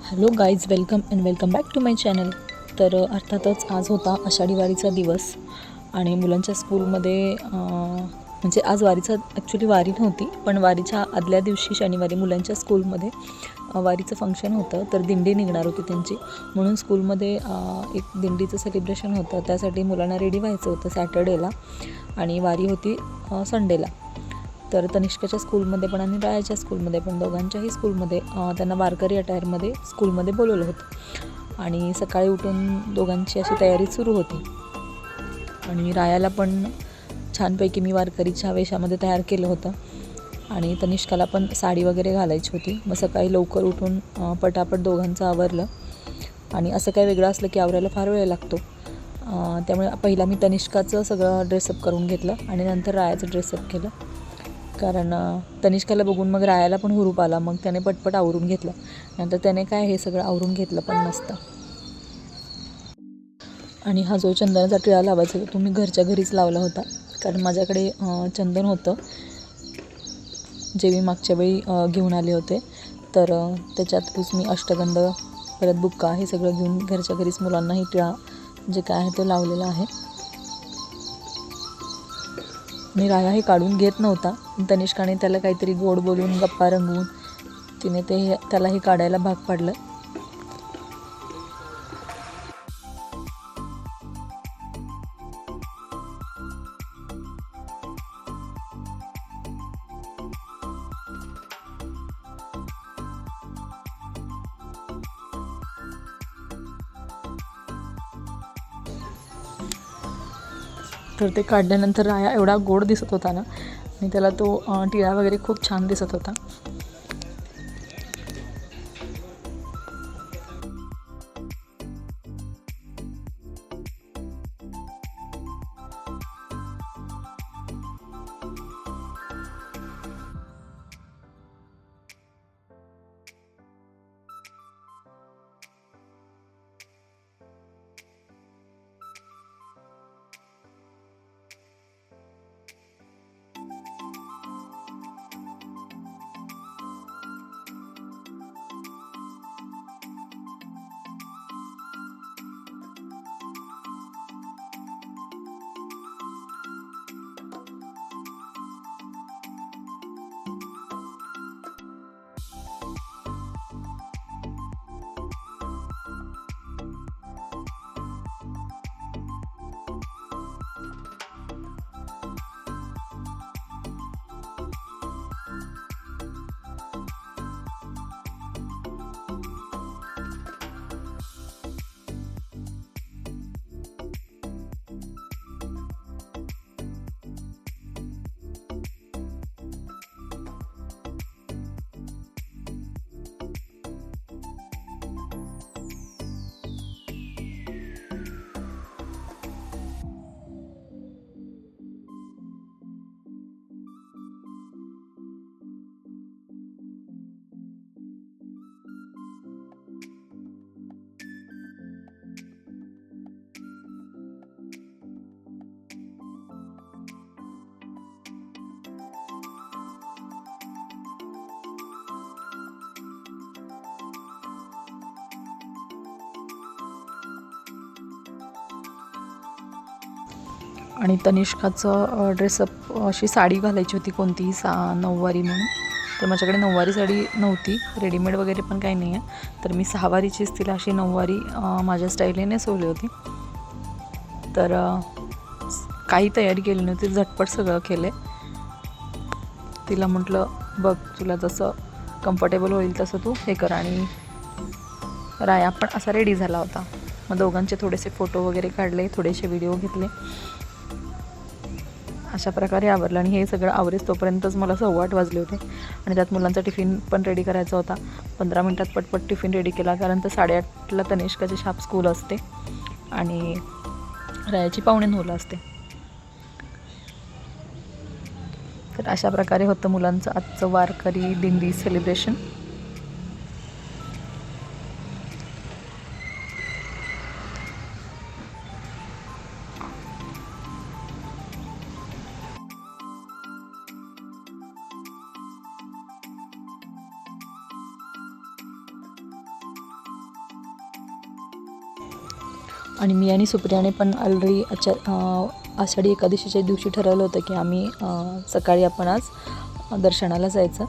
Hello guys, welcome back to my channel. तर अर्थातच आज होता आषाढी वारीचा दिवस आणि मुलांच्या स्कूलमध्ये म्हणजे आज वारीचा ॲक्च्युली वारी नव्हती, पण वारीच्या आदल्या दिवशी शनिवारी मुलांच्या स्कूलमध्ये वारीचं फंक्शन होतं. तर दिंडी निघणार होती त्यांची, म्हणून स्कूलमध्ये एक दिंडीचं सेलिब्रेशन होतं. त्यासाठी मुलांना रेडी व्हायचं होतं सॅटर्डेला आणि वारी होती संडेला. तर तनिष्काच्या स्कूलमध्ये पण आणि रायाच्या स्कूलमध्ये पण दोघांच्याही स्कूलमध्ये त्यांना वारकरी अटायरमध्ये स्कूलमध्ये बोलवलं होतं आणि सकाळी उठून दोघांची अशी तयारी सुरू होती. आणि रायाला पण छानपैकी मी वारकरीच्या वेशामध्ये तयार केलं होतं आणि तनिष्काला पण साडी वगैरे घालायची होती. मग सकाळी लवकर उठून पटापट दोघांचं आवरलं. आणि असं काही वेगळं असलं की आवरायला फार वेळ लागतो, त्यामुळे पहिला मी तनिष्काचं सगळं ड्रेसअप करून घेतलं आणि नंतर रायाचं ड्रेसअप केलं. कारण तनिष्काला बघून मग रायाला पण हुरूप आला. मग त्याने पटपट आवरून घेतलं. नंतर त्याने काय हे सगळं आवरून घेतलं पण नसतं. आणि हा जो चंदनाचा टिळा लावायचा तो मी घरच्या घरीच लावला होता, कारण माझ्याकडे चंदन होतं जे मी मागच्या वेळी घेऊन आले होते. तर त्याच्यातच मी अष्टगंध परत बुक्का हे सगळं घेऊन घरच्या घरीच मुलांनाही टिळा जे काय आहे तो लावलेला आहे. आणि राया हे काढून घेत नव्हता. तनिष्काने त्याला काहीतरी गोड बोलून गप्पा रंगवून तिने त्यालाही काढायला भाग पाडलं. तर ते काढल्यानंतर राया एवढा गोड दिसत होता ना, आणि त्याला तो टिळा वगैरे खूप छान दिसत होता. आणि तनिष्काचं ड्रेसअप अशी साडी घालायची होती, कोणतीही नऊवारी म्हणून. तर माझ्याकडे नऊवारी साडी नव्हती, रेडीमेड वगैरे पण काही नाही आहे. तर मी सहावारीचीच तिला अशी नऊवारी माझ्या स्टाईलने नेसवली होती. तर काही तयारी केली नव्हती, झटपट सगळं केले. तिला म्हटलं बघ, तुला जसं कम्फर्टेबल होईल तसं तू हे कर. आणि राया पण असा रेडी झाला होता. मग दोघांचे थोडेसे फोटो वगैरे काढले, थोडेसे व्हिडिओ घेतले. अशा प्रकारे आवरलं. आणि हे सगळं आवरेस तोपर्यंतच मला 8:15 वाजले होते. आणि त्यात मुलांचा टिफिन पण रेडी करायचा होता. 15 मिनटात पटपट टिफिन रेडी केला, कारण तर 8:30ला तनिष्काची शाप स्कूल असते आणि रायाची 9:45 असते. तर अशा प्रकारे होतं मुलांचं आजचं वारकरी दिंडी सेलिब्रेशन. आणि मी आणि सुप्रियाने पण ऑलरेडी आषाढी एकादशीच्या दिवशी ठरवलं होतं की आम्ही सकाळी आपण आज दर्शनाला जायचं.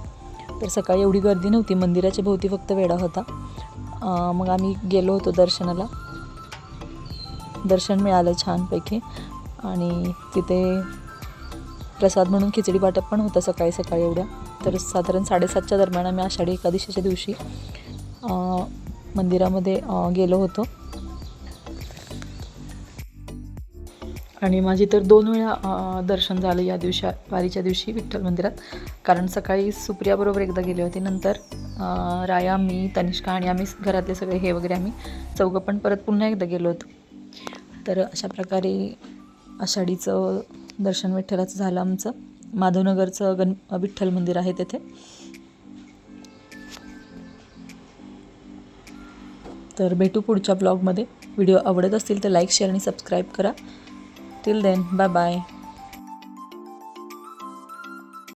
तर सकाळी एवढी गर्दी नव्हती, मंदिराच्या भोवती फक्त वेढा होता. मग आम्ही गेलो होतो दर्शनाला. दर्शन मिळालं छानपैकी आणि तिथे प्रसाद म्हणून खिचडी वाटप पण होतं सकाळी सकाळी एवढ्या. तर साधारण 7:30च्या दरम्यान आम्ही आषाढी एकादशीच्या दिवशी मंदिरामध्ये गेलो होतो. आणि माझी तर 2 वेळा दर्शन झालं या दिवशी, वारीच्या दिवशी विठ्ठल मंदिरात. कारण सकाळी सुप्रियाबरोबर एकदा गेले होते, नंतर राया, मी, तनिष्का आणि आम्ही घरातले सगळे हे वगैरे आम्ही चौघं पण परत पुन्हा एकदा गेलो होतो. तर अशा प्रकारे आषाढीचं दर्शन विठ्ठलाचं झालं आमचं. माधवनगरचं विठ्ठल मंदिर आहे तेथे. तर भेटू पुढच्या ब्लॉगमध्ये. व्हिडिओ आवडत असतील तर लाईक, शेअर आणि सबस्क्राईब करा. Till then, bye bye.